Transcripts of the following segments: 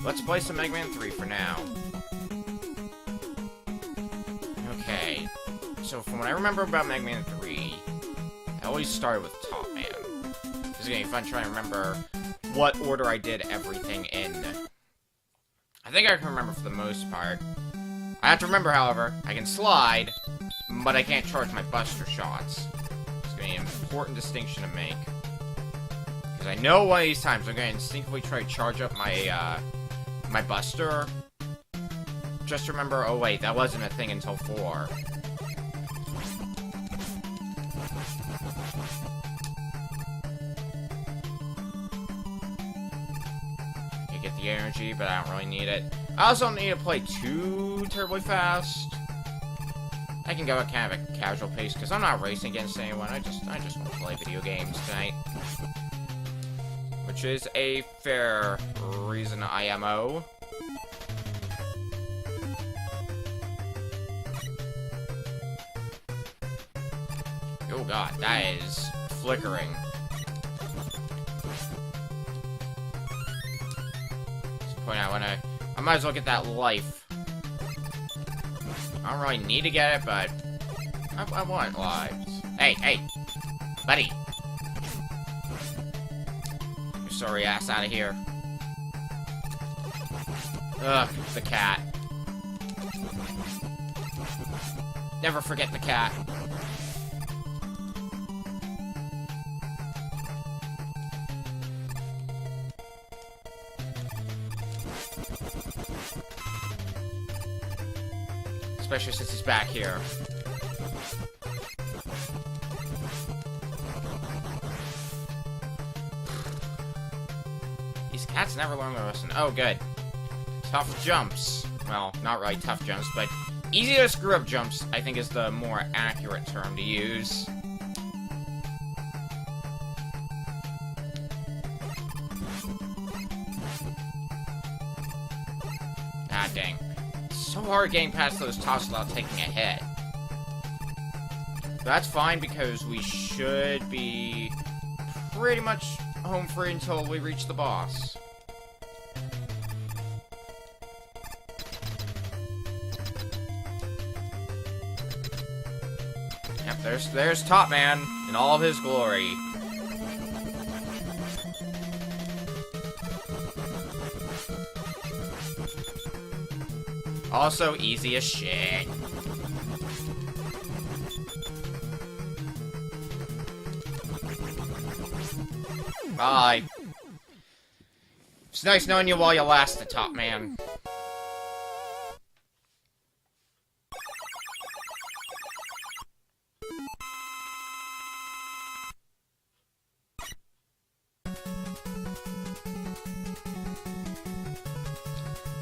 let's play some Mega Man 3 for now. Okay, so from what I remember about Mega Man 3, I always started with Top Man. This is gonna be fun trying to remember what order I did everything in. I think I can remember for the most part. I have to remember, however, I can slide, but I can't charge my Buster shots. It's gonna be an important distinction to make. Because I know one of these times I'm gonna instinctively try to charge up my, my Buster. Just remember, oh wait, that wasn't a thing until 4. You get the energy, but I don't really need it. I also don't need to play too terribly fast. I can go at kind of a casual pace, because I'm not racing against anyone. I just want to play video games tonight. Which is a fair reason IMO. Oh god, that is flickering. Just point out when I might as well get that life. I don't really need to get it, but I want lives. Hey, hey, buddy. Your sorry ass out of here. Ugh, the cat. Never forget the cat. Especially since he's back here. These cats never learn their lesson. Oh, good. Tough jumps. Well, not really tough jumps, but easy to screw up jumps, I think is the more accurate term to use. Ah, dang. So hard getting past those tops without taking a hit. But that's fine because we should be pretty much home free until we reach the boss. Yep, there's Top Man in all of his glory. Also easy as shit. Bye. It's nice knowing you while you lasted, Top Man.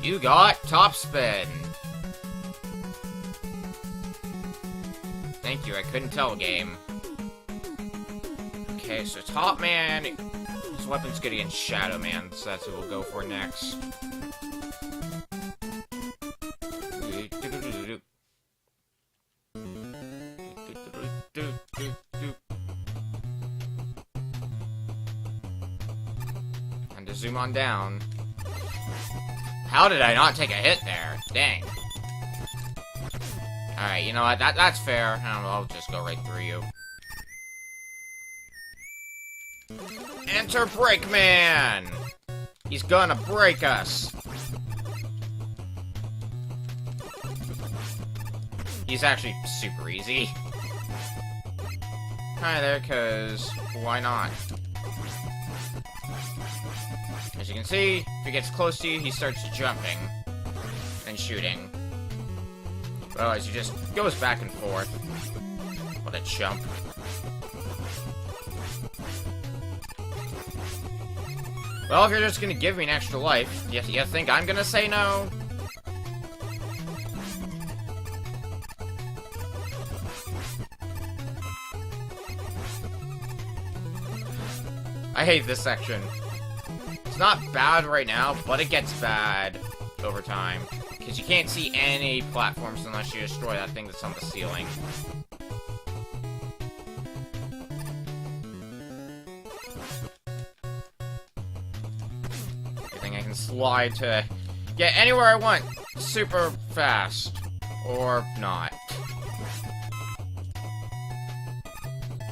You got top spin. Thank you, I couldn't tell, game. Okay, so Top Man, his weapon's good against Shadow Man, so that's what we'll go for next. And to zoom on down. How did I not take a hit there? Dang. Alright, you know what? That's fair. I'll just go right through you. Enter Breakman! He's gonna break us! He's actually super easy. Hi there, cause why not? As you can see, if he gets close to you, he starts jumping and shooting. Otherwise, he just goes back and forth. What a chump. Well, if you're just gonna give me an extra life, you think I'm gonna say no? I hate this section. It's not bad right now, but it gets bad over time. Because you can't see any platforms unless you destroy that thing that's on the ceiling. Good thing I can fly to get anywhere I want super fast. Or not.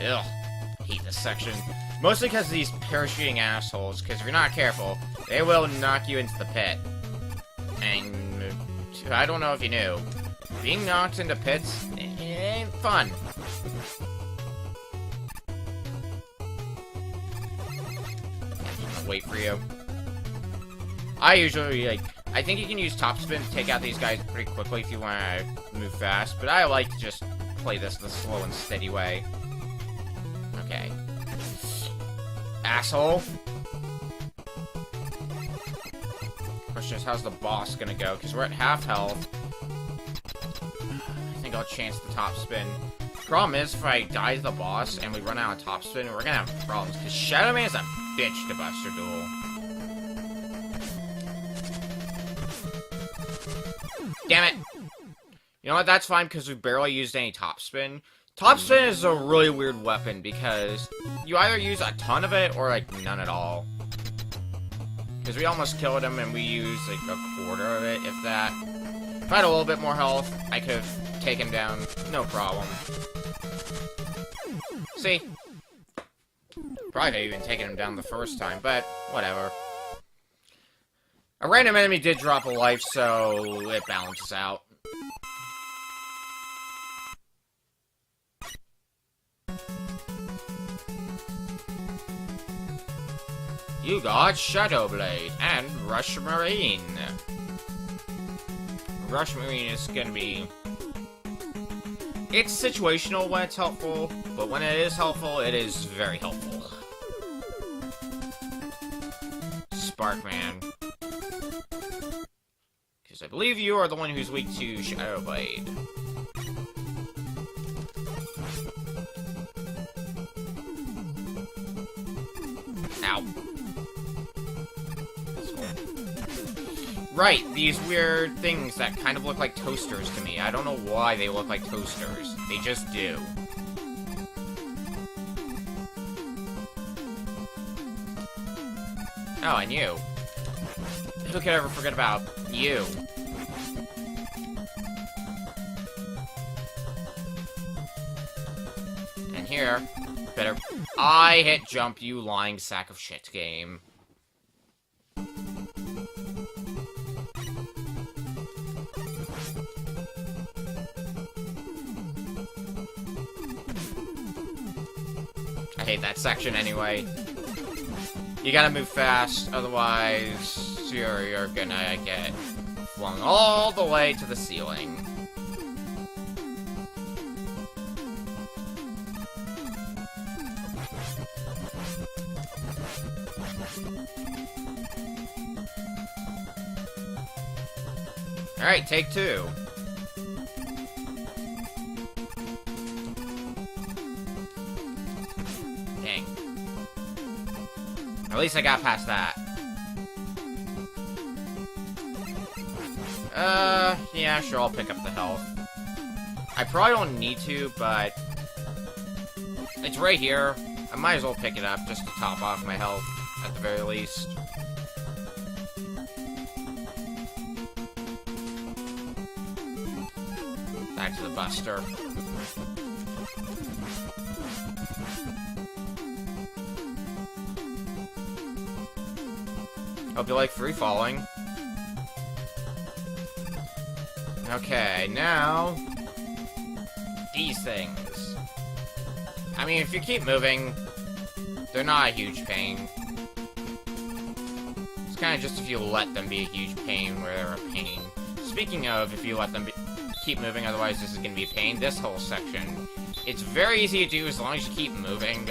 Ugh. Hate this section. Mostly because of these parachuting assholes, because if you're not careful, they will knock you into the pit. And I don't know if you knew, being knocked into pits ain't fun. Wait for you. I usually, I think you can use top spin to take out these guys pretty quickly if you want to move fast, but I like to just play this the slow and steady way. Okay. Asshole. Question is, how's the boss gonna go? Because we're at half health. I think I'll chance the top spin. Problem is, if I die to the boss and we run out of top spin, we're gonna have problems. Because Shadow Man is a bitch to Buster Duel. Damn it! You know what? That's fine because we barely used any top spin. Top spin is a really weird weapon because you either use a ton of it or like none at all. Because we almost killed him and we used like a quarter of it, if that. If I had a little bit more health, I could have taken him down, no problem. See? Probably could have even taken him down the first time, but whatever. A random enemy did drop a life, so it balances out. You got Shadow Blade and Rush Marine. Rush Marine is gonna be... It's situational when it's helpful, but when it is helpful, it is very helpful. Sparkman. Because I believe you are the one who's weak to Shadow Blade. Ow. Right, these weird things that kind of look like toasters to me. I don't know why they look like toasters. They just do. Oh, and you. Who could ever forget about you? And here, better... I hit jump, you lying sack of shit game. I hate that section anyway. You gotta move fast, otherwise you're gonna get flung all the way to the ceiling. Alright, take two. Dang. At least I got past that. Yeah, sure, I'll pick up the health. I probably don't need to, but... It's right here. I might as well pick it up just to top off my health, at the very least. Back to the Buster. Hope you like free falling. Okay, now... These things. I mean, if you keep moving, they're not a huge pain. It's kind of just if you let them be a huge pain where they're a pain. Speaking of, if you let them keep moving, otherwise this is going to be a pain. This whole section, it's very easy to do as long as you keep moving.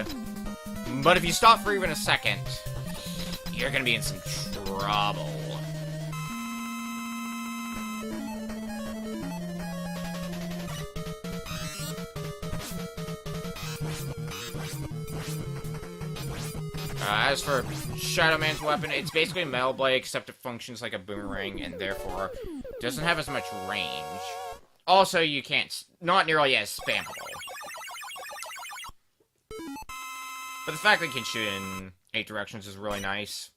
But if you stop for even a second, you're going to be in some trouble. As for Shadow Man's weapon, it's basically a metal blade, except it functions like a boomerang, and therefore doesn't have as much range. Also, you can't... Not nearly as spammable. But the fact that you can shoot in 8 directions is really nice.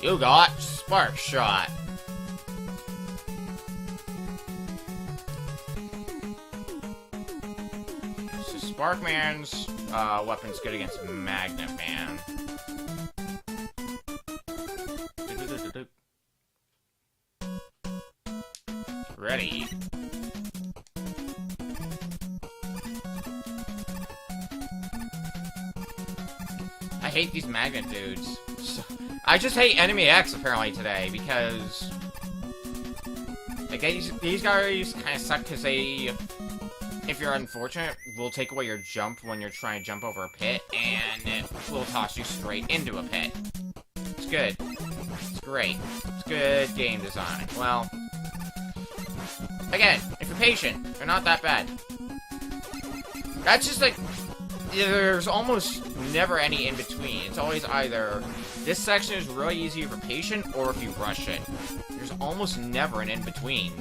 You got Spark Shot. So Sparkman's weapon's good against Magnet Man. Ready. I hate these magnet dudes. I just hate Enemy X apparently today because like these guys kind of suck because they, if you're unfortunate, will take away your jump when you're trying to jump over a pit and it will toss you straight into a pit. It's good. It's great. It's good game design. Well, again, if you're patient, they're not that bad. That's just like, there's almost never any in between. It's always either this section is really easy if you're patient or if you rush it. There's almost never an in between.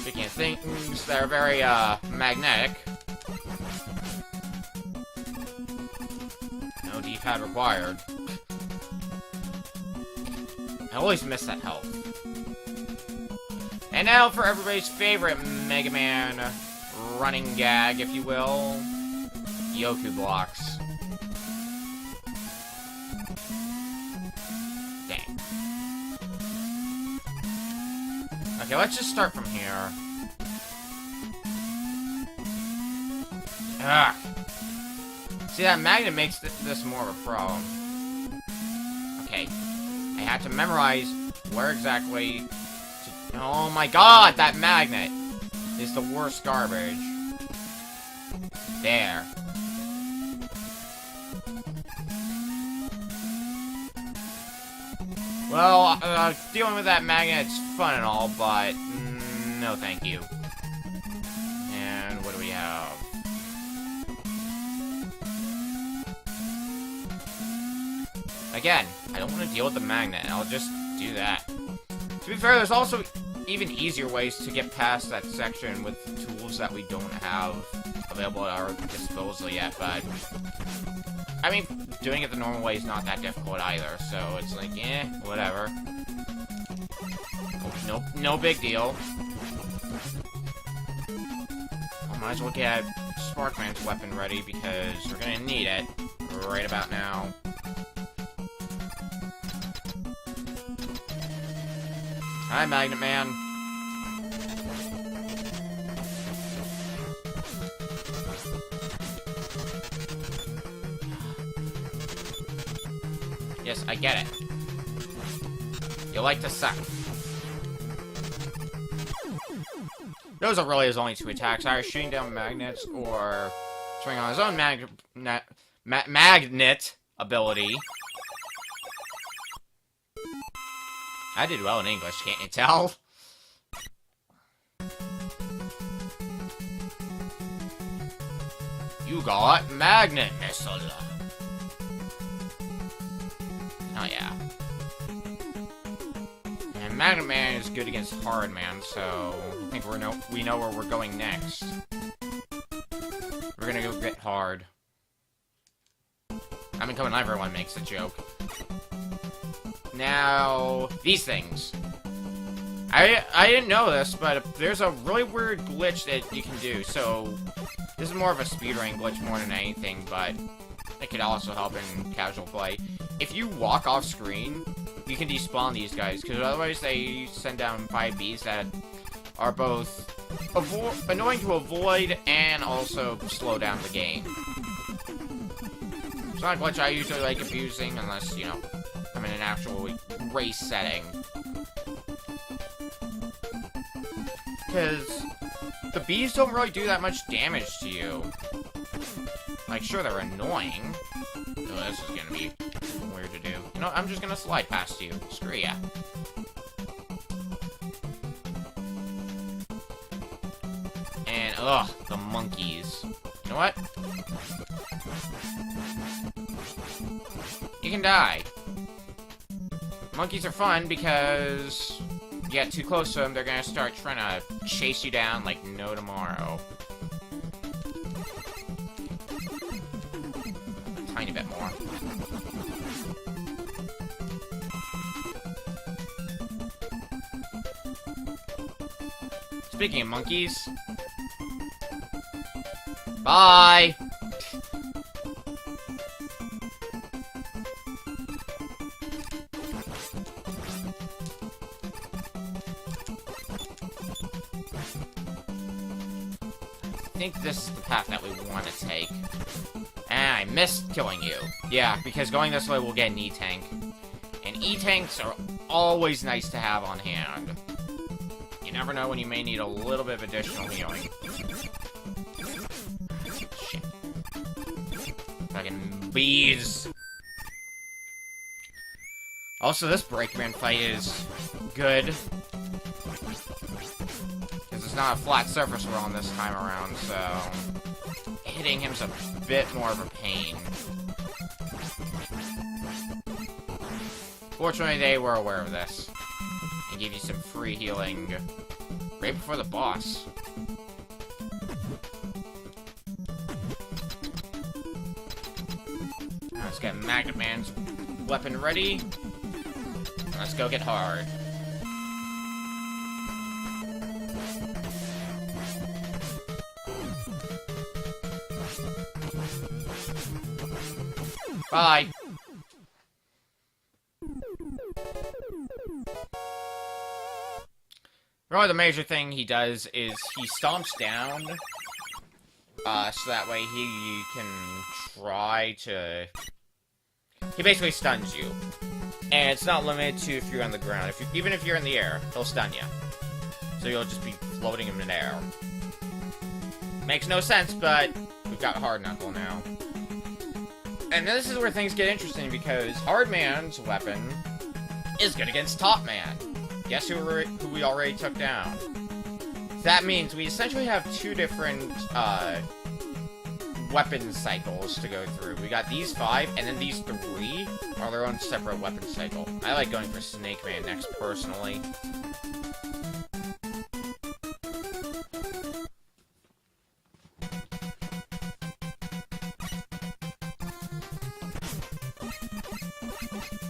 Speaking of things that are very magnetic. No D-pad required. I always miss that health. And now for everybody's favorite Mega Man running gag, if you will. Yoku blocks. Dang. Okay, let's just start from here. Ah. See, that magnet makes this more of a problem. Okay. I have to memorize where exactly to... Oh my god, that magnet is the worst garbage. There. Well, dealing with that magnet's fun and all, but no thank you. And what do we have? Again, I don't want to deal with the magnet, I'll just do that. To be fair, there's also even easier ways to get past that section with tools that we don't have available at our disposal yet, but... I mean, doing it the normal way is not that difficult either, so it's like, eh, whatever. No big deal. I might as well get Sparkman's weapon ready, because we're gonna need it right about now. Hi, Magnet Man. Yes, I get it. You like to suck. Those are really his only two attacks, either shooting down magnets or swinging on his own magnet ability. I did well in English, can't you tell? You got magnet missile. Oh yeah. And Magnet Man is good against Hard Man, so I think we know where we're going next. We're gonna go get hard. I mean, come on, everyone makes a joke. Now, these things. I didn't know this, but there's a really weird glitch that you can do. So, this is more of a speedrun glitch more than anything, but it could also help in casual play. If you walk off screen, you can despawn these guys, because otherwise they send down 5Bs that are both annoying to avoid and also slow down the game. It's not a glitch I usually like abusing unless, you know, I'm in an actual race setting. Because the bees don't really do that much damage to you. Like, sure, they're annoying. Oh, this is gonna be weird to do. You know, I'm just gonna slide past you. Screw ya. And, ugh, the monkeys. You know what? You can die. Monkeys are fun because get too close to them, they're gonna start trying to chase you down like no tomorrow. A tiny bit more. Speaking of monkeys... Bye! I think this is the path that we want to take. And I missed killing you. Yeah, because going this way will get an E-tank. And E-tanks are always nice to have on hand. You never know when you may need a little bit of additional healing. Shit. Fucking bees. Also, this Breakman fight is good. It's not a flat surface we're on this time around, so hitting him's a bit more of a pain. Fortunately, they were aware of this and gave you some free healing right before the boss. Now let's get Magnet Man's weapon ready. Let's go get hard. Bye! Really, the major thing he does is he stomps down, so that way he can try to... He basically stuns you. And it's not limited to if you're on the ground. Even if you're in the air, he'll stun you. So you'll just be floating in midair. Makes no sense, but we've got Hard Knuckle now. And this is where things get interesting, because Hard Man's weapon is good against Top Man. Guess who we already took down? That means we essentially have two different, weapon cycles to go through. We got these 5, and then these 3 are their own separate weapon cycle. I like going for Snake Man next, personally.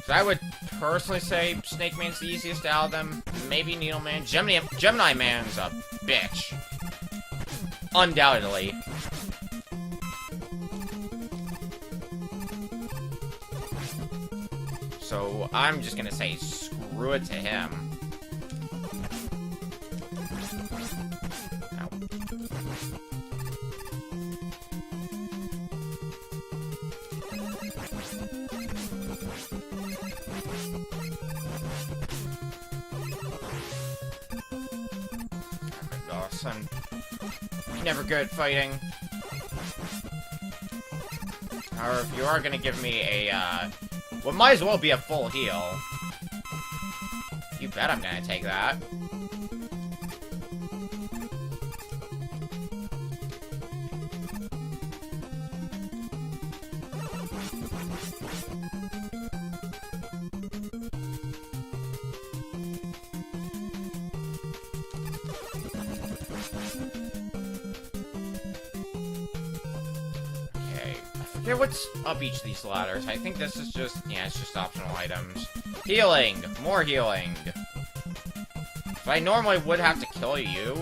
So I would personally say Snake Man's the easiest out of them. Maybe Needle Man. Gemini Man's a bitch. Undoubtedly. So I'm just gonna say screw it to him. Ow. I'm never good at fighting. However, if you are gonna give me a, what might as well be a full heal, you bet I'm gonna take that. Okay, what's up each of these ladders? I think this is just, yeah, it's just optional items. Healing! More healing! So I normally would have to kill you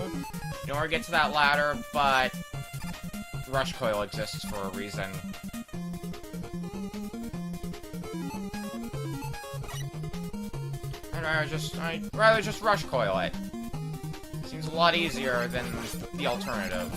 in order to get to that ladder, but Rush Coil exists for a reason. I'd rather just Rush Coil it. Seems a lot easier than the alternative.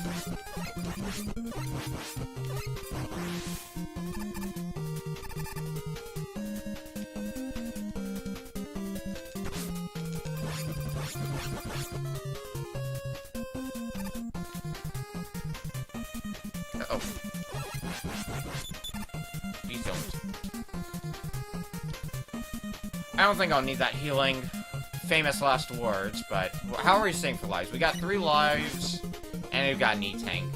Uh-oh. Please don't. I don't think I'll need that healing. Famous last words, but how are we staying for lives? We got 3 lives, and we've got an E-Tank.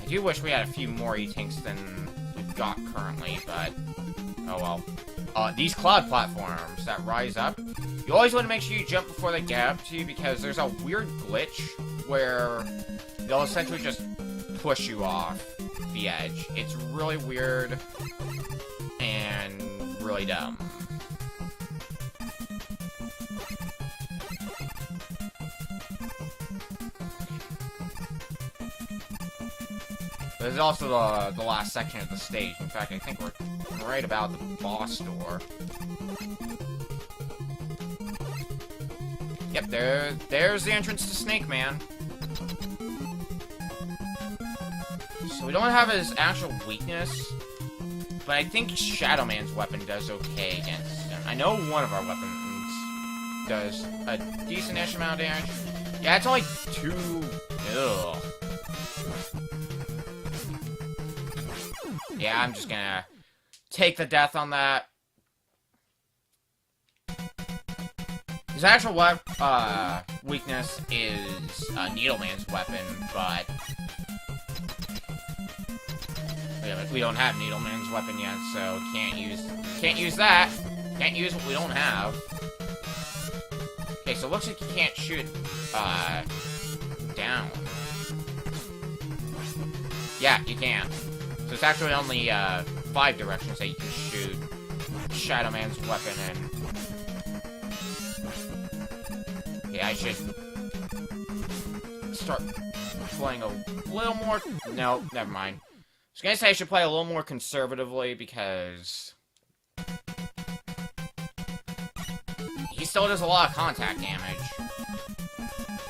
I do wish we had a few more E-Tanks than we've got currently, but oh well. these cloud platforms that rise up, you always want to make sure you jump before they get up to you, because there's a weird glitch where they'll essentially just push you off the edge. It's really weird and really dumb. This is also the last section of the stage. In fact, I think we're right about the boss door. Yep, there's the entrance to Snake Man. So we don't have his actual weakness, but I think Shadow Man's weapon does okay against him. I know one of our weapons does a decent-ish amount of damage. Yeah, it's only 2... Ugh. Yeah, I'm just gonna take the death on that. His actual weakness is Needleman's weapon, but we don't have Needleman's weapon yet, so can't use that. Can't use what we don't have. Okay, so it looks like you can't shoot down. Yeah, you can. So it's actually only 5 directions that you can shoot Shadow Man's weapon in. Okay, I should start playing a little more... No, never mind. I was gonna say I should play a little more conservatively, because he still does a lot of contact damage.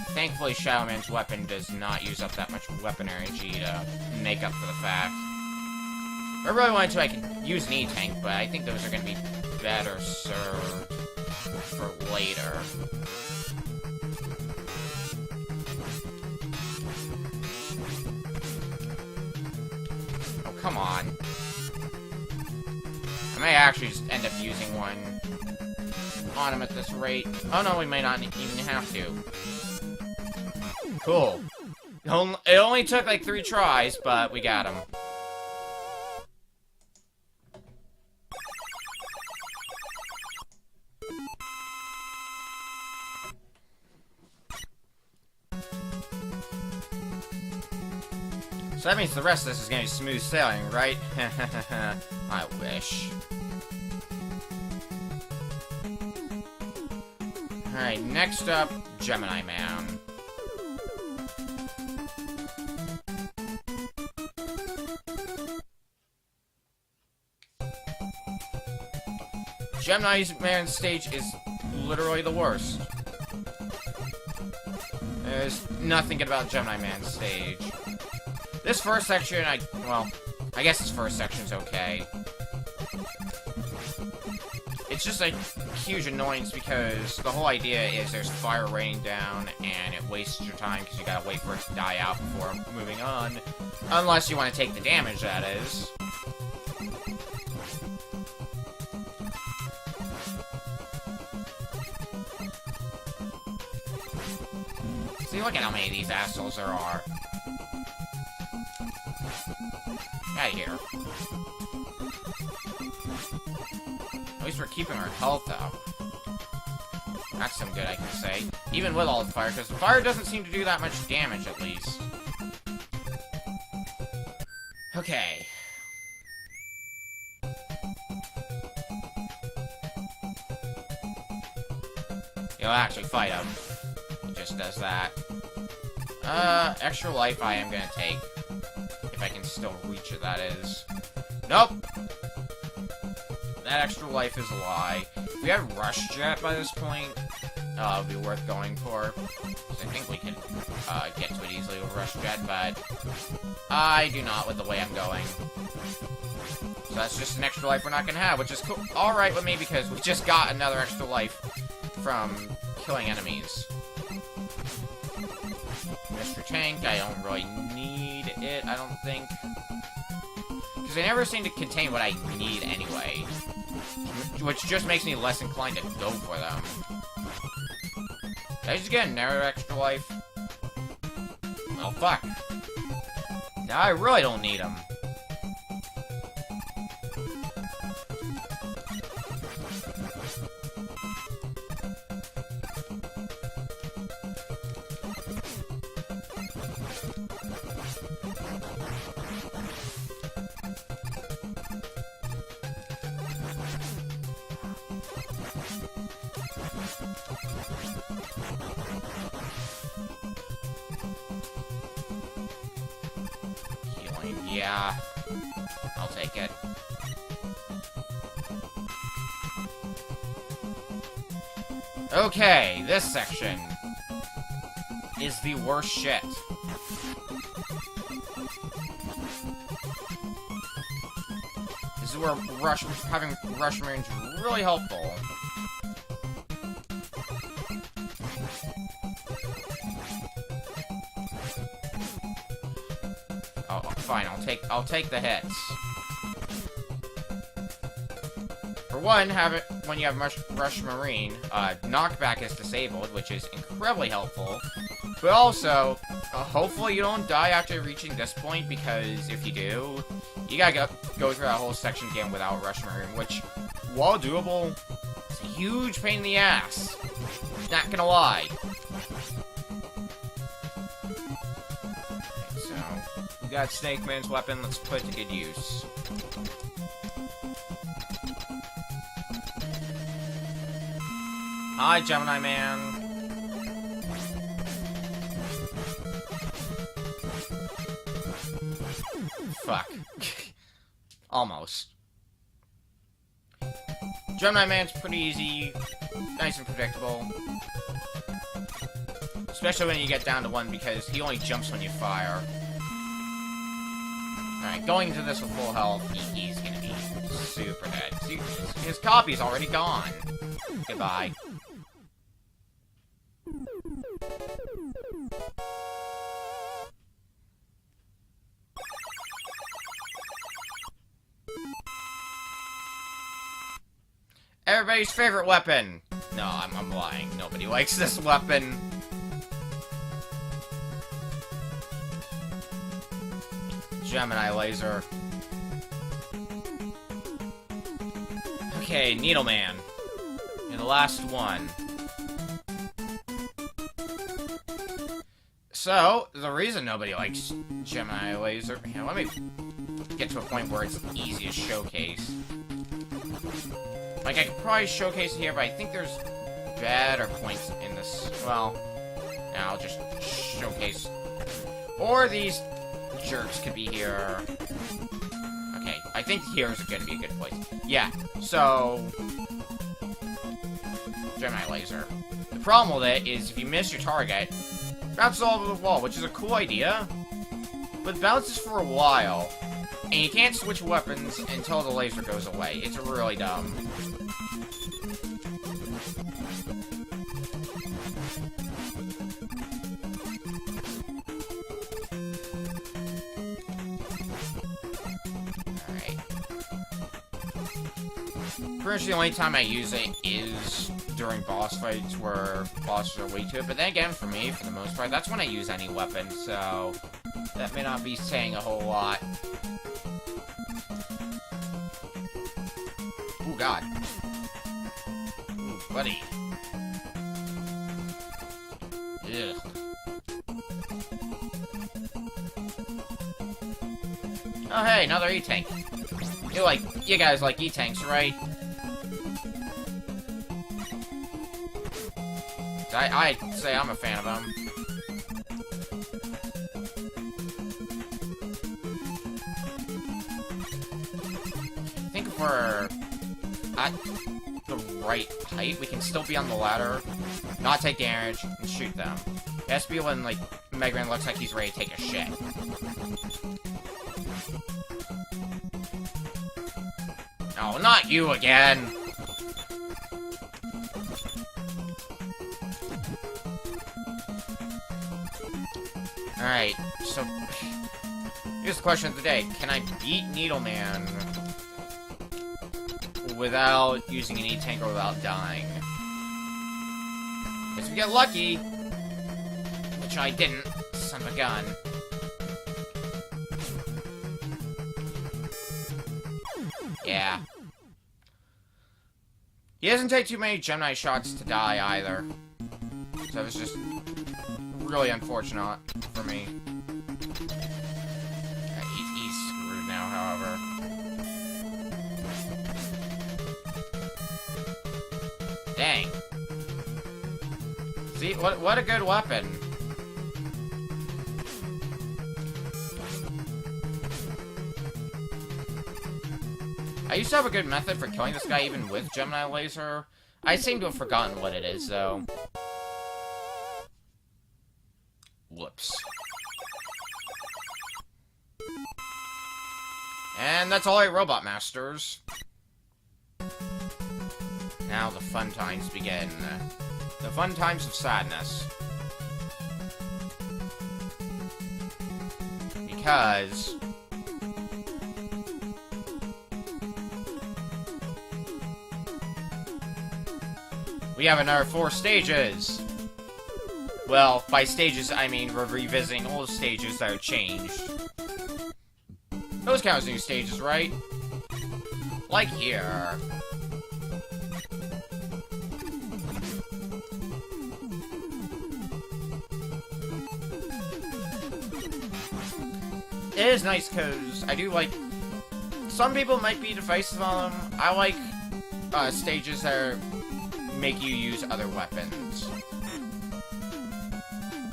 Thankfully, Shadow Man's weapon does not use up that much weapon energy to make up for the fact. If I really wanted to, I could use an E-Tank, but I think those are going to be better served for later. Oh, come on. I may actually just end up using one on him at this rate. Oh no, we may not even have to. Cool. It only took like 3 tries, but we got him. So that means the rest of this is going to be smooth sailing, right? I wish. Alright, next up, Gemini Man. Gemini Man's stage is literally the worst. There's nothing good about Gemini Man's stage. This first section, well, I guess this first section's okay. It's just a huge annoyance because the whole idea is there's fire raining down and it wastes your time because you gotta wait for it to die out before moving on. Unless you want to take the damage, that is. See, look at how many of these assholes there are. Get out of here. At least we're keeping our health up. That's some good, I can say. Even with all the fire, because the fire doesn't seem to do that much damage, at least. Okay. You'll actually fight him. He just does that. Extra life I am gonna take. If I can still reach it, that is. Nope! That extra life is a lie. If we had Rush Jet by this point, it would be worth going for. Because I think we could get to it easily with Rush Jet, but I do not with the way I'm going. So that's just an extra life we're not gonna have, which is cool. Alright with me because we just got another extra life from killing enemies. Mr. Tank, I don't really need it, I don't think. Because they never seem to contain what I need anyway. Which just makes me less inclined to go for them. Did I just get another extra life? Oh, fuck. Now I really don't need them. Yeah. I'll take it. Okay, this section is the worst shit. This is where having rush range is really helpful. Oh, fine, I'll take the hits. For one, when you have Rush Marine, knockback is disabled, which is incredibly helpful. But also, hopefully you don't die after reaching this point, because if you do, you gotta go through that whole section again without Rush Marine, which, while doable, is a huge pain in the ass. Not gonna lie. Okay, so, we got Snake Man's weapon, let's put it to good use. Hi, Gemini Man. Fuck. Almost. Gemini Man's pretty easy, nice and predictable. Especially when you get down to one, because he only jumps when you fire. Alright, going into this with full health, he's gonna be super dead. See, his copy's already gone. Goodbye. Everybody's favorite weapon! No, I'm lying. Nobody likes this weapon. Gemini laser. Okay, Needleman. And the last one. So, the reason nobody likes Gemini laser... Here, let me get to a point where it's easy to showcase. Like, I could probably showcase it here, but I think there's better points in this. Well, I'll just showcase. Or these jerks could be here. Okay, I think here's gonna be a good place. Yeah, so... Gemini laser. The problem with it is if you miss your target, it bounces all over the wall, which is a cool idea, but it bounces for a while, and you can't switch weapons until the laser goes away. It's really dumb. Pretty much the only time I use it is during boss fights where bosses are weak to it, but then again, for me, for the most part, that's when I use any weapon, so that may not be saying a whole lot. Ooh, God. Ooh, buddy. Ugh. Oh, hey, another E-Tank. You guys like E-Tanks, right? I'd say I'm a fan of them. I think if we're at the right height, we can still be on the ladder, not take damage, and shoot them. It has to be when, like, Mega Man looks like he's ready to take a shit. Oh, not you again! Alright, so... here's the question of the day. Can I beat Needleman without using an E-Tank or without dying? If we get lucky, which I didn't, son of a gun. Yeah. He doesn't take too many Gemini shots to die either. So it's just really unfortunate for me. He's screwed now, however. Dang. See, what a good weapon. used to have a good method for killing this guy even with Gemini Laser. I seem to have forgotten what it is, though. Whoops. And that's all right, Robot Masters. Now the fun times begin. The fun times of sadness. Because... we have another 4 stages! Well, by stages, I mean we're revisiting old stages that are changed. Those count as new stages, right? Like here. It is nice, because I do like... some people might be divisive on them. I like stages that are, make you use other weapons.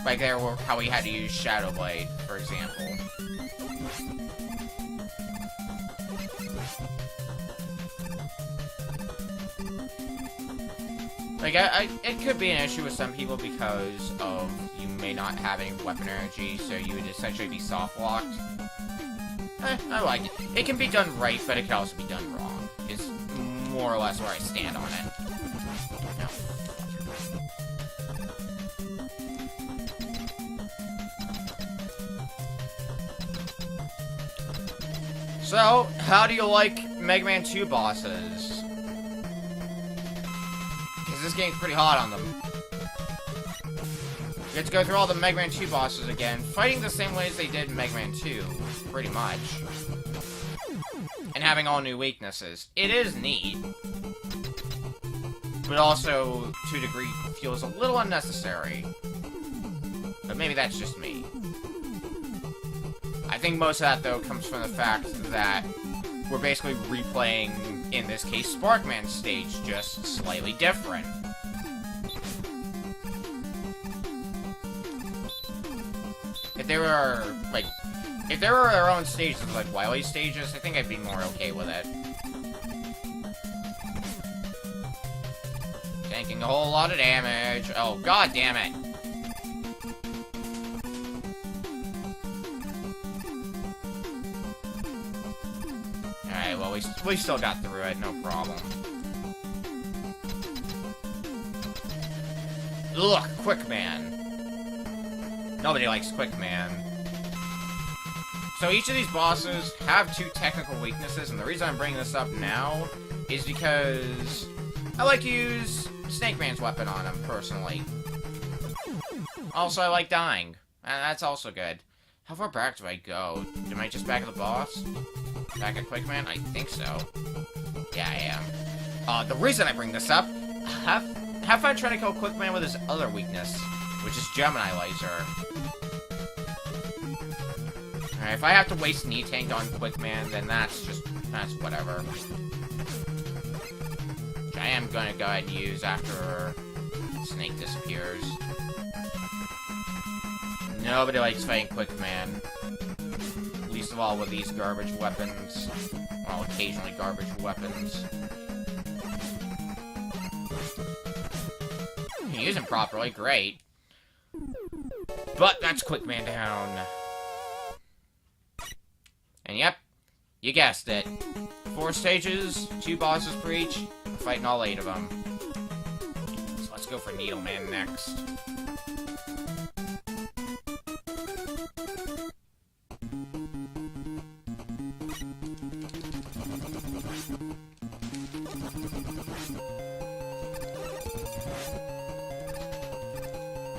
Like there, how we had to use Shadow Blade, for example. Like, it could be an issue with some people because of you may not have any weapon energy, so you would essentially be soft-locked. I like it. It can be done right, but it can also be done wrong. Is more or less where I stand on it. No. So, how do you like Mega Man 2 bosses? Because this game's pretty hot on them. You have to go through all the Mega Man 2 bosses again, fighting the same way as they did in Mega Man 2, pretty much. And having all new weaknesses. It is neat. But also, to a degree, feels a little unnecessary. But maybe that's just me. I think most of that, though, comes from the fact that we're basically replaying, in this case, Sparkman's stage, just slightly different. If there were, like, if there were their own stages, like Wily stages, I think I'd be more okay with it. Tanking a whole lot of damage. Oh, god damn it. Alright, well, we still got through it, no problem. Ugh, Quick Man. Nobody likes Quick Man. So each of these bosses have 2 technical weaknesses, and the reason I'm bringing this up now is because I like to use Snake Man's weapon on him, personally. Also, I like dying. That's also good. How far back do I go? Am I just back at the boss? Back at Quick Man? I think so. Yeah, I am. The reason I bring this up, have fun trying to kill Quick Man with his other weakness, which is Gemini Laser. Alright, if I have to waste knee tank on Quick Man, then that's whatever. Which I am gonna go ahead and use after Snake disappears. Nobody likes fighting Quick Man. Least of all with these garbage weapons. Well, occasionally garbage weapons. You can use them properly, great. But that's Quick Man down. And yep, you guessed it. 4 stages, 2 bosses per each, fighting all 8 of them. So let's go for Needleman next.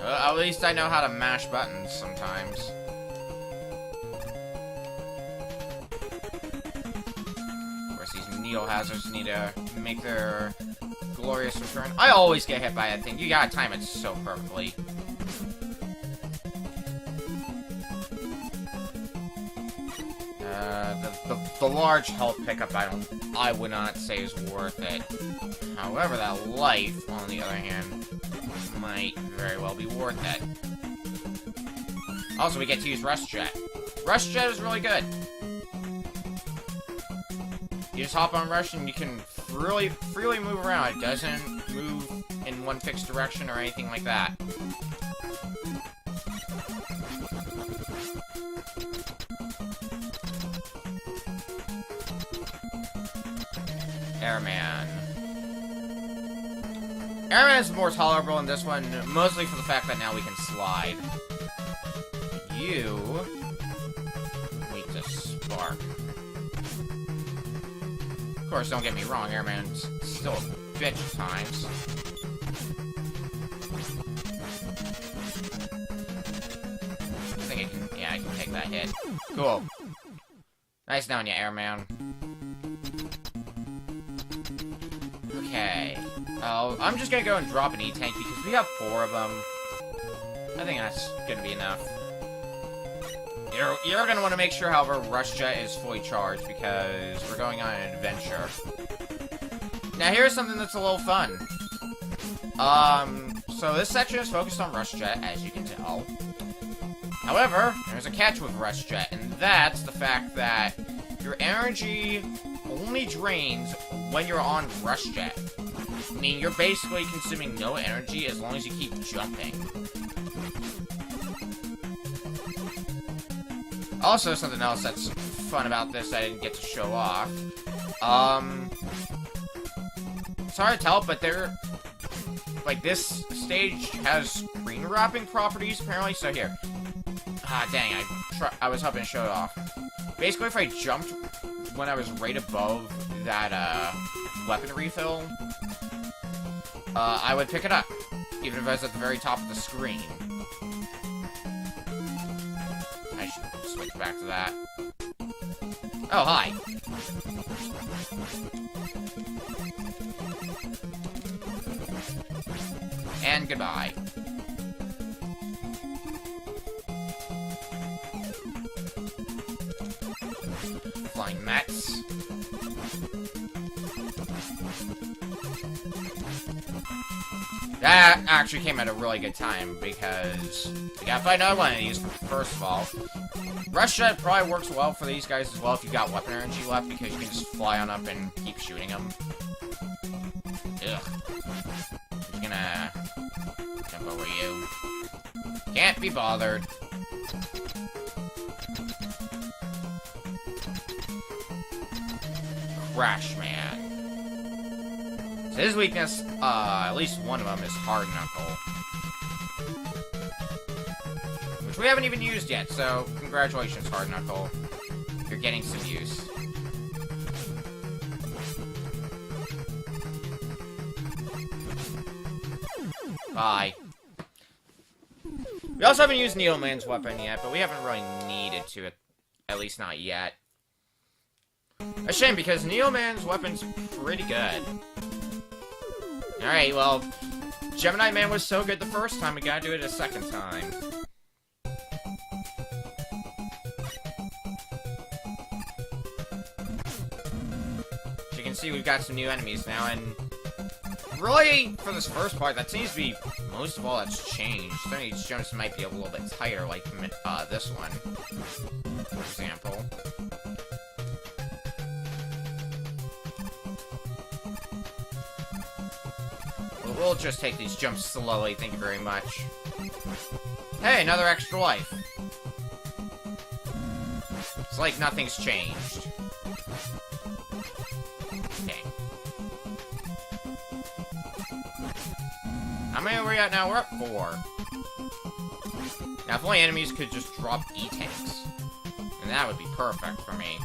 At least I know how to mash buttons sometimes. Needle hazards need to make their glorious return. I always get hit by that thing. You gotta time it so perfectly. The large health pickup I would not say is worth it. However, that life, on the other hand, might very well be worth it. Also, we get to use Rush Jet. Rush Jet is really good. You just hop on Rush and you can freely move around. It doesn't move in one fixed direction or anything like that. Airman. Airman is more tolerable in this one, mostly for the fact that now we can slide. You... weak to spark. Of course, don't get me wrong, Airman's still a bitch at times. I think I can... yeah, I can take that hit. Cool. Nice knowing you, Airman. Okay. I'm just gonna go and drop an E-Tank because we have 4 of them. I think that's gonna be enough. You're gonna want to make sure, however, Rush Jet is fully charged because we're going on an adventure. Now, here's something that's a little fun. So this section is focused on Rush Jet, as you can tell. However, there's a catch with Rush Jet, and that's the fact that your energy only drains when you're on Rush Jet. I mean, you're basically consuming no energy as long as you keep jumping. Also, something else that's fun about this I didn't get to show off. It's hard to tell, but like, this stage has screen wrapping properties, apparently. So here. Ah, dang, I was hoping to show it off. Basically, if I jumped when I was right above that, weapon refill, I would pick it up, even if I was at the very top of the screen. I should switch back to that. Oh, hi. And goodbye. Flying Mets. That actually came at a really good time, because you gotta find another one of these, first of all. Rush Jet probably works well for these guys as well if you've got weapon energy left, because you can just fly on up and keep shooting them. Ugh. I'm gonna jump over you. Can't be bothered. Crash Man. So his weakness, at least one of them, is Hard Knuckle. Which we haven't even used yet, so congratulations, Hard Knuckle. You're getting some use. Bye. We also haven't used Needle Man's weapon yet, but we haven't really needed to, at least not yet. A shame, because Needle Man's weapon's pretty good. Alright, well, Gemini Man was so good the first time, we gotta do it a second time. As you can see, we've got some new enemies now, and really, for this first part, that seems to be most of all that's changed. Some of these jumps might be a little bit tighter, like this one, for example. We'll just take these jumps slowly, thank you very much. Hey, another extra life. It's like nothing's changed. Okay. How many are we at now? We're at 4. Now, if only enemies could just drop E-Tanks, then that would be perfect for me.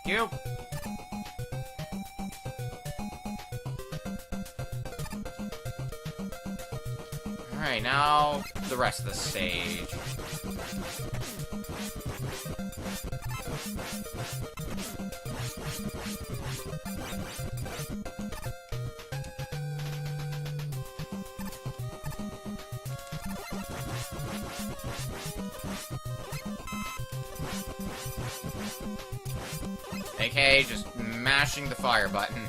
You. Alright, now the rest of the stage. AKA just mashing the fire button.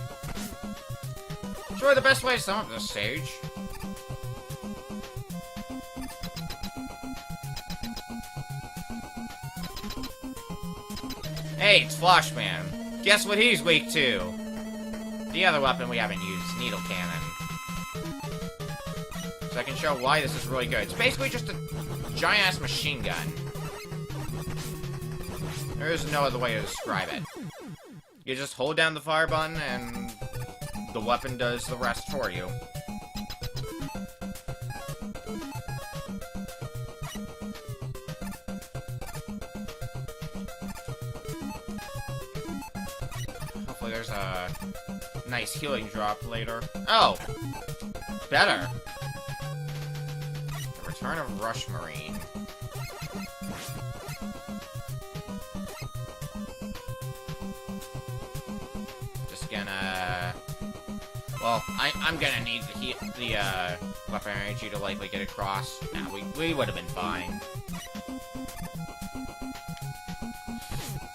It's really the best way to sum up this stage. Hey, it's Flashman. Guess what he's weak to? The other weapon we haven't used, Needle Cannon. So I can show why this is really good. It's basically just a giant-ass machine gun. There is no other way to describe it. You just hold down the fire button, and the weapon does the rest for you. Hopefully there's a nice healing drop later. Oh! Better! The Return of Rush Marine. Just gonna... Well, I'm gonna need the weapon energy to likely get across. Nah, we would have been fine.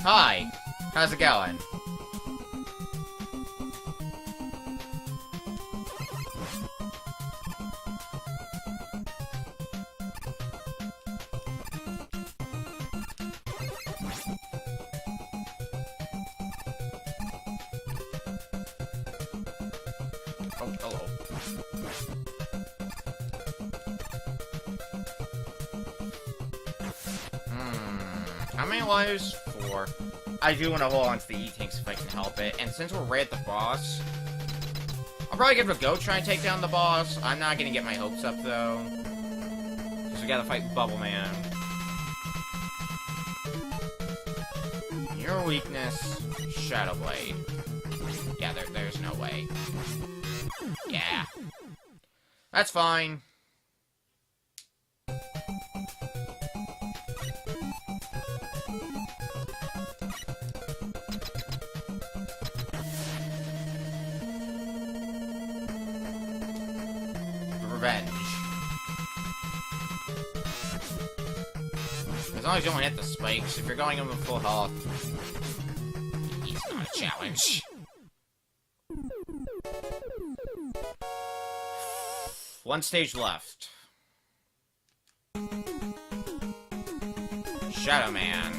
Hi! How's it going? Oh, hello. How many lives? 4. I do want to hold on to the E-Tanks if I can help it, and since we're right at the boss, I'll probably give it a go try and take down the boss. I'm not gonna get my hopes up, though, because we gotta fight Bubble Man. Your weakness, Shadow Blade. Yeah, there's no way. Yeah. That's fine. Revenge. As long as you don't hit the spikes, if you're going in with full health, it's not a challenge. One stage left. Shadow Man.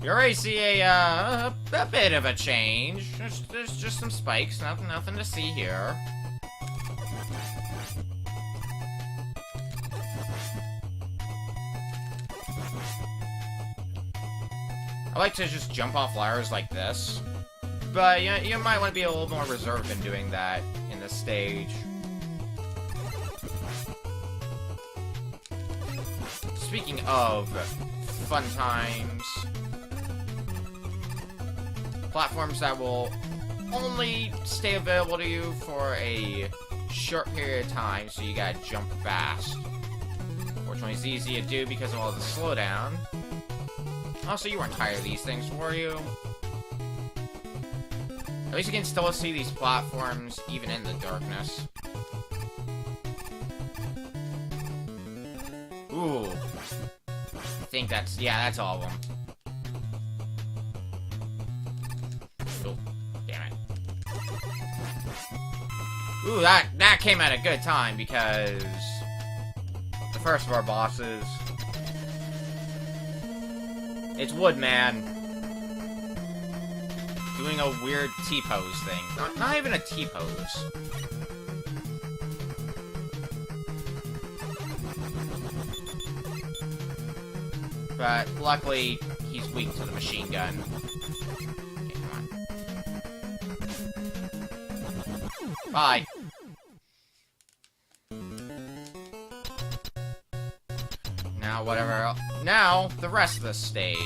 You already see a bit of a change. There's just some spikes, nothing to see here. I like to just jump off ladders like this, but you might want to be a little more reserved in doing that in this stage. Speaking of fun times, platforms that will only stay available to you for a short period of time, so you gotta jump fast. Fortunately, it's easy to do because of all the slowdown. Also, you weren't tired of these things, were you? At least you can still see these platforms, even in the darkness. Ooh. I think that's... yeah, that's all of them. Oh, damn it. Ooh, that came at a good time, because... the first of our bosses... it's Woodman. Doing a weird T-pose thing. Not even a T-pose. But luckily, he's weak to the machine gun. Okay, come on. Bye. Now, whatever else. Now, the rest of the stage.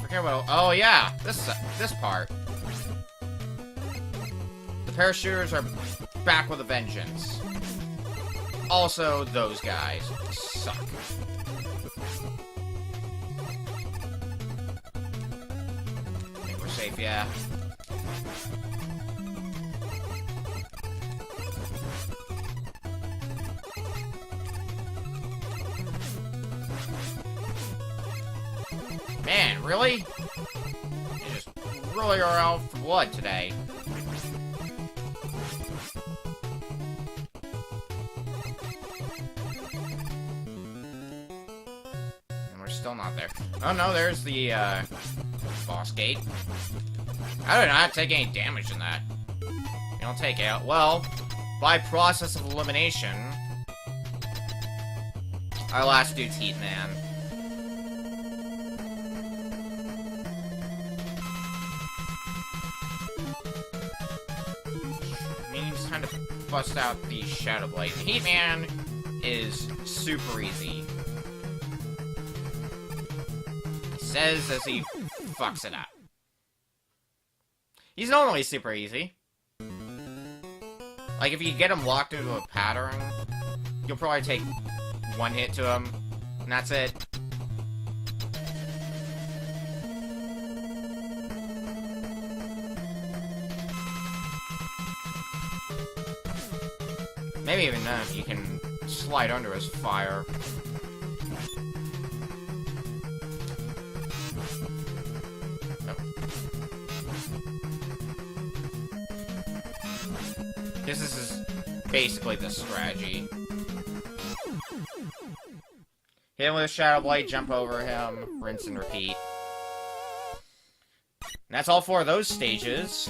Forget what... oh, yeah! This part. The parachuters are back with a vengeance. Also, those guys suck. Safe, yeah. Man, really? You just really are out for blood today. And we're still not there. Oh no, there's the, boss gate. I do not take any damage in that. You don't take out. Well, by process of elimination, our last dude's Heat Man. Means time to bust out the Shadow Blade. Heat Man is super easy. He says as he fucks it up. He's normally super easy. Like, if you get him locked into a pattern, you'll probably take one hit to him, and that's it. Maybe even then, if you can slide under his fire. This is basically the strategy. Hit him with a Shadow Blade, jump over him, rinse and repeat. And that's all 4 of those stages.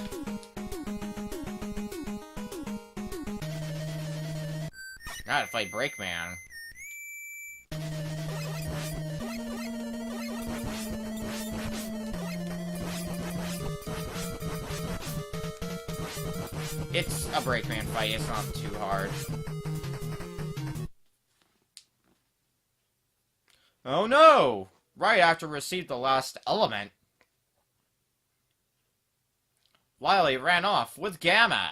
Gotta fight Breakman. It's a Breakman fight, it's not too hard. Oh no! Right after received the last element, Wily ran off with Gamma.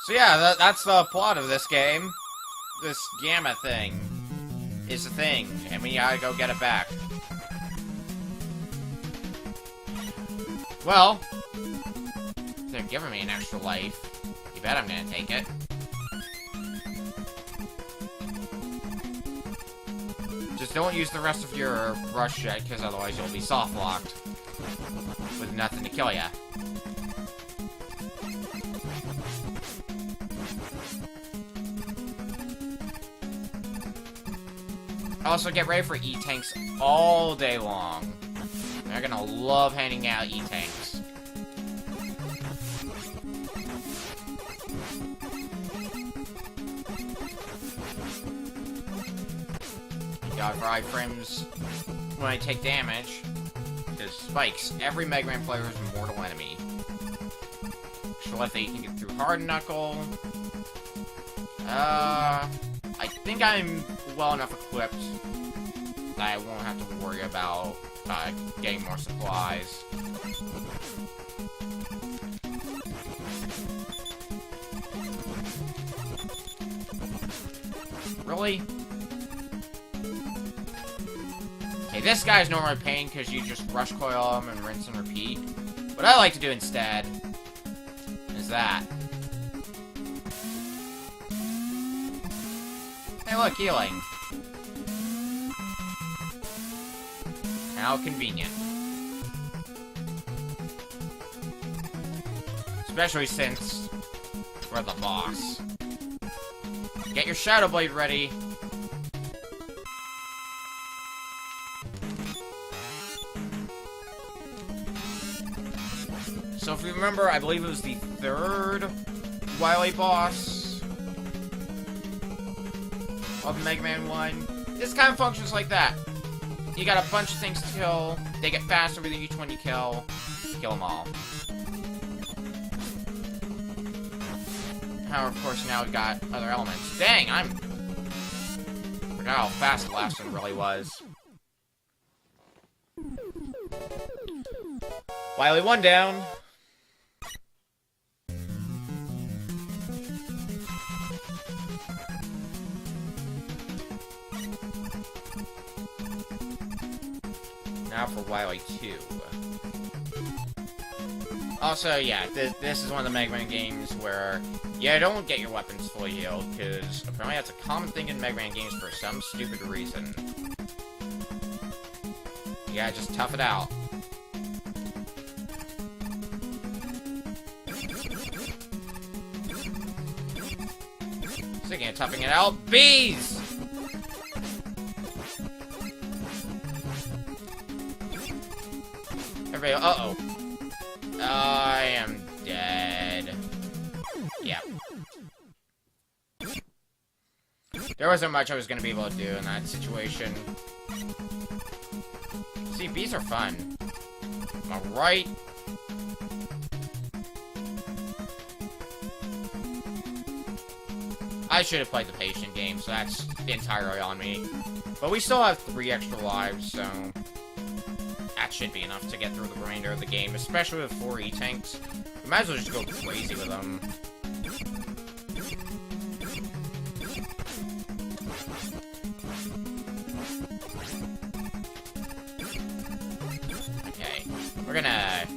So yeah, that's the plot of this game. This Gamma thing is a thing, and we gotta go get it back. Well, they're giving me an extra life. You bet I'm gonna take it. Just don't use the rest of your rush yet, because otherwise you'll be soft-locked with nothing to kill ya. Also, get ready for E-Tanks all day long. They're gonna love handing out E-Tanks. God, for iframes when I take damage, because spikes. Every Mega Man player is a mortal enemy. Extra life that you can get through Hard Knuckle. I think I'm well enough equipped that I won't have to worry about getting more supplies. Really? Okay, this guy's normally a pain because you just rush coil him and rinse and repeat. What I like to do instead is that. Hey, look, healing. How convenient. Especially since we're the boss. Get your Shadow Blade ready. So if you remember, I believe it was the 3rd Wily boss of Mega Man 1. This kind of functions like that. You got a bunch of things to kill. They get faster with each one you kill. Kill them all. However, of course, now we've got other elements. Dang, forgot how fast the last one really was. Wily 1 down. Now for Wily 2. Also, yeah, this is one of the Mega Man games where you don't get your weapons fully healed, because apparently that's a common thing in Mega Man games for some stupid reason. You gotta just tough it out. Speaking of toughing it out, bees! Everybody, uh-oh. I am dead. Yeah. There wasn't much I was gonna be able to do in that situation. See, bees are fun. Am I right? I should have played the patient game, so that's entirely on me. But we still have 3 extra lives, so that should be enough to get through the remainder of the game, especially with 4 E-Tanks. We might as well just go crazy with them. Okay, we're gonna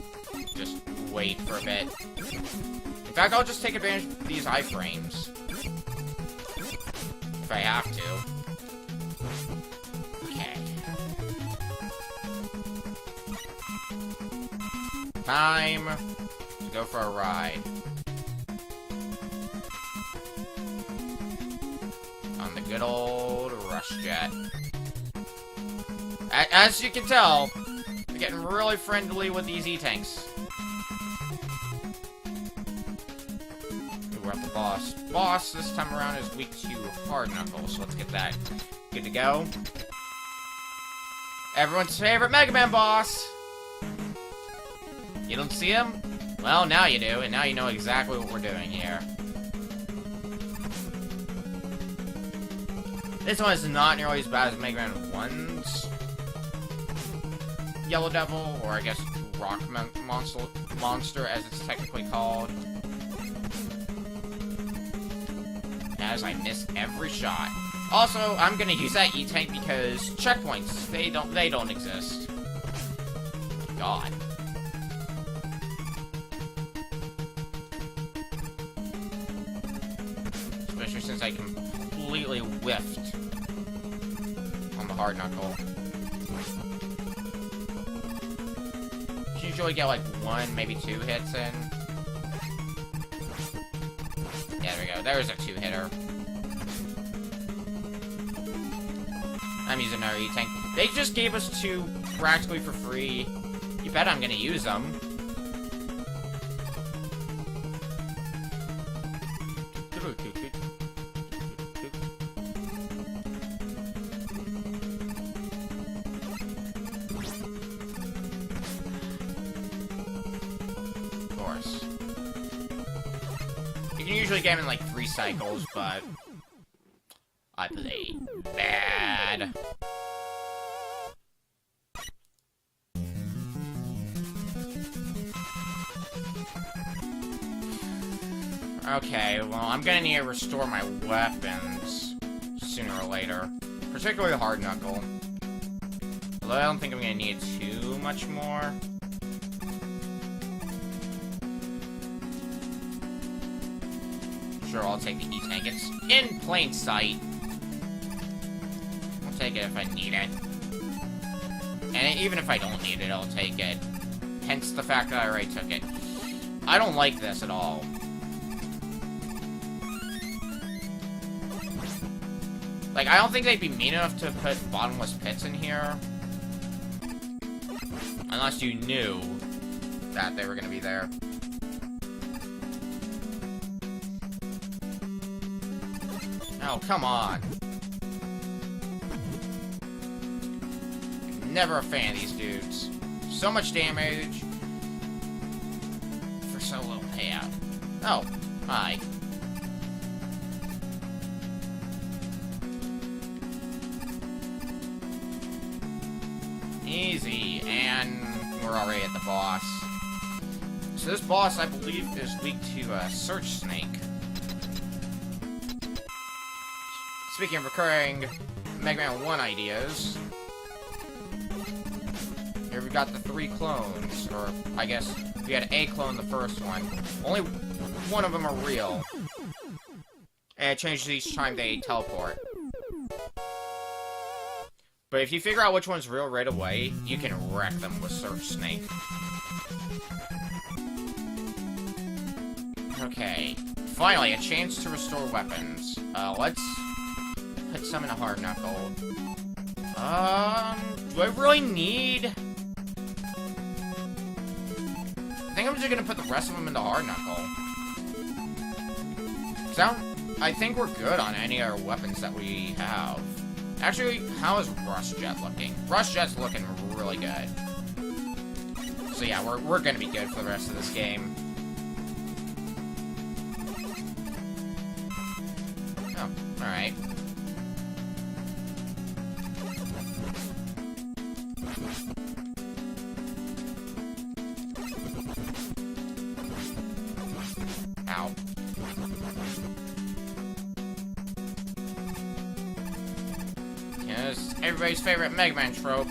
just wait for a bit. In fact, I'll just take advantage of these iframes. If I have to. Okay. Time to go for a ride. On the good old Rush Jet. As you can tell, they're getting really friendly with these E-Tanks. We're at the boss. Boss this time around is weak to Hard Knuckle, so let's get that good to go. Everyone's favorite Mega Man boss! You don't see him? Well, now you do, and now you know exactly what we're doing here. This one is not nearly as bad as Mega Man 1's Yellow Devil, or I guess Rock Monster as it's technically called. As I miss every shot. Also, I'm gonna use that E-Tank because checkpoints, they don't exist. God. Especially since I completely whiffed on the Hard Knuckle. You usually get like 1, maybe 2 hits in. Yeah, there we go. There's a 2-hitter. I'm using our E-Tank. They just gave us 2 practically for free. You bet I'm gonna use them. Of course. You can usually get them in like 3 cycles, but I played bad. Okay, well, I'm gonna need to restore my weapons sooner or later. Particularly the Hard Knuckle. Although I don't think I'm gonna need too much more. Sure, I'll take the E-Tank. It's in plain sight. I'll take it if I need it. And even if I don't need it, I'll take it. Hence the fact that I already took it. I don't like this at all. Like, I don't think they'd be mean enough to put bottomless pits in here. Unless you knew that they were gonna be there. Oh, come on. Never a fan of these dudes. So much damage for so little payout. Oh, hi. Easy, and we're already at the boss. So this boss, I believe, is weak to Search Snake. Speaking of recurring Mega Man 1 ideas, Here we got the 3 clones, or I guess we had a clone the first one. Only one of them are real. And it changes each time they teleport. But if you figure out which one's real right away, you can wreck them with Surf Snake. Okay. Finally, a chance to restore weapons. Let's put some in a hard knuckle. Do I really need... I think I'm just gonna put the rest of them into hard knuckle. I think we're good on any of our weapons that we have. Actually, how is Rush Jet looking? Rush Jet's looking really good. So yeah, we're gonna be good for the rest of this game. Oh, alright. Ow. Yes, everybody's favorite Mega Man trope.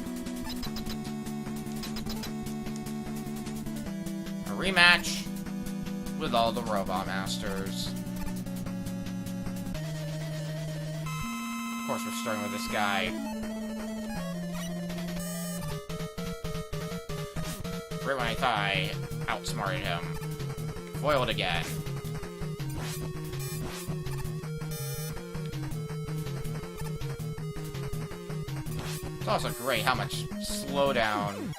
A rematch with all the Robot Masters. Of course, we're starting with this guy. Right when I thought I outsmarted him. Foiled again. It's also great how much slowdown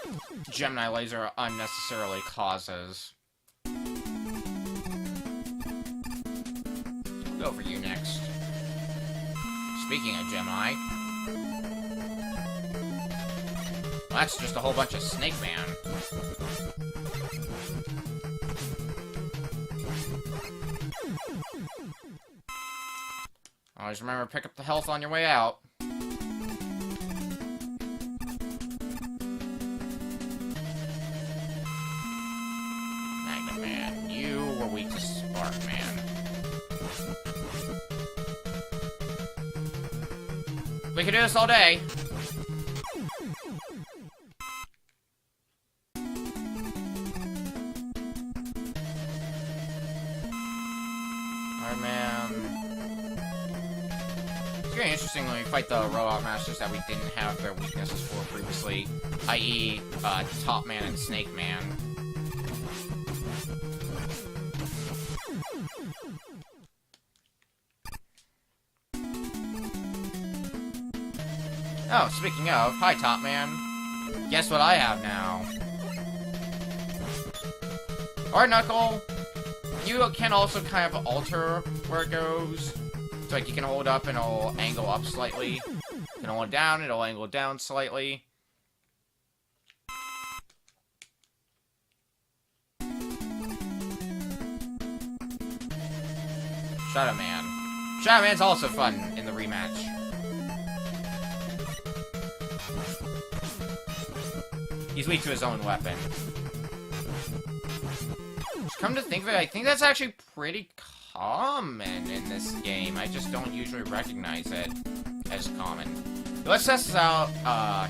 Gemini Laser unnecessarily causes. I'll go for you next. Speaking of Gemini... Well, that's just a whole bunch of Snake Man. Always remember to pick up the health on your way out. Magnet Man, you were weak to Spark Man. We could do this all day. Alright, man. It's very interesting when we fight the Robot Masters that we didn't have their weaknesses for previously, i.e., Top Man and Snake Man. Oh, speaking of, hi Top Man. Guess what I have now? Hard Knuckle. You can also kind of alter where it goes. So like you can hold up and it'll angle up slightly. You can hold it down, it'll angle down slightly. Shadow Man. Shadow Man's also fun in the rematch. He's weak to his own weapon. Just come to think of it, I think that's actually pretty common in this game. I just don't usually recognize it as common. Let's test this out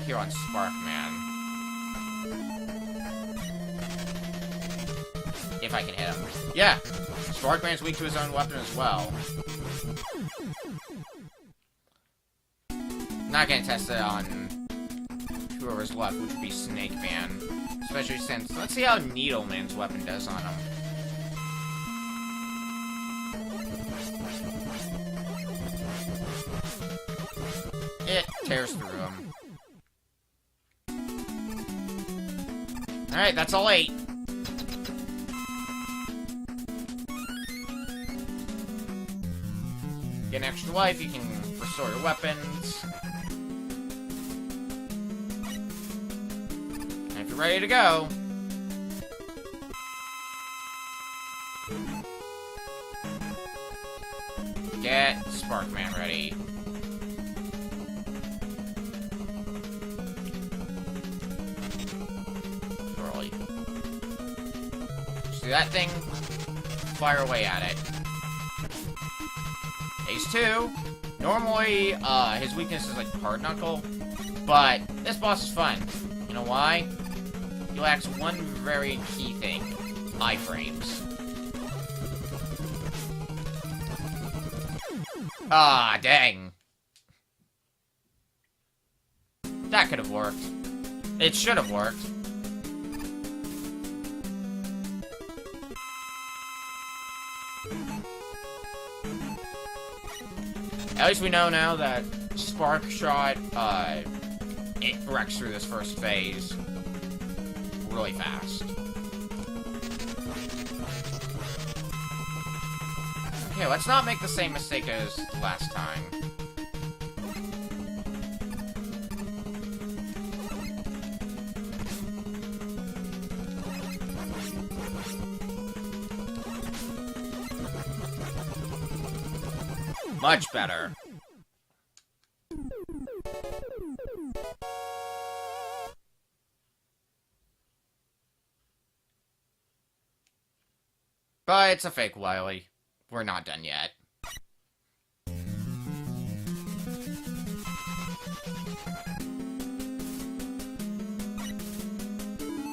here on Sparkman. If I can hit him. Yeah! Sparkman's weak to his own weapon as well. Not gonna test it on whoever's left, which would be Snake Man. Especially since... Let's see how Needle Man's weapon does on him. It tears through him. Alright, that's all 8. Get an extra life, you can restore your weapons. And if you're ready to go... Get Sparkman ready. Early. See that thing? Fire away at it. Phase 2. Normally, his weakness is like Hard Knuckle, but this boss is fun. You know why? he lacks one very key thing. Iframes. Ah, dang. That could have worked. It should have worked. At least we know now that Spark Shot, it wrecks through this first phase really fast. Okay, let's not make the same mistake as last time. Much better. But it's a fake Wily. We're not done yet.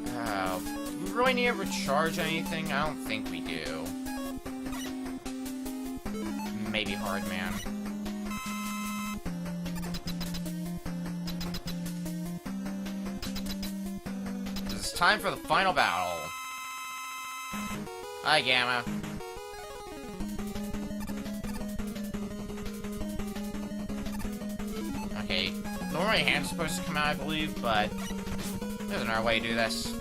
Do we really need to recharge anything? I don't think we do. Maybe Hard Man. It's time for the final battle. Hi, Gamma. Okay, normally hand's supposed to come out, I believe, but there's another way to do this.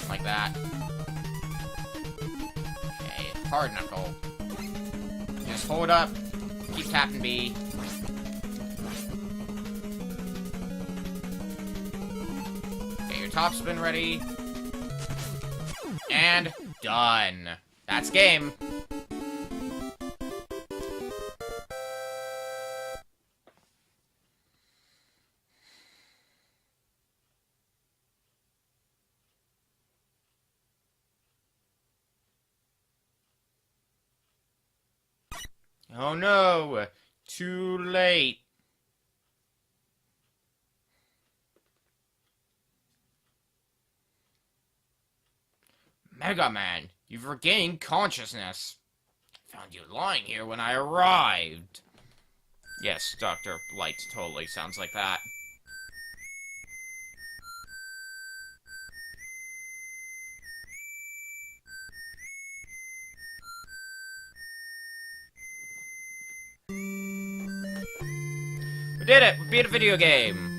Like that. Okay, hard knuckle. Just hold up, keep tapping B. Okay, your top spin ready. And done. That's game. Oh no, too late. Mega Man, you've regained consciousness. I found you lying here when I arrived. Yes, Dr. Light totally sounds like that. We did it! We beat a video game!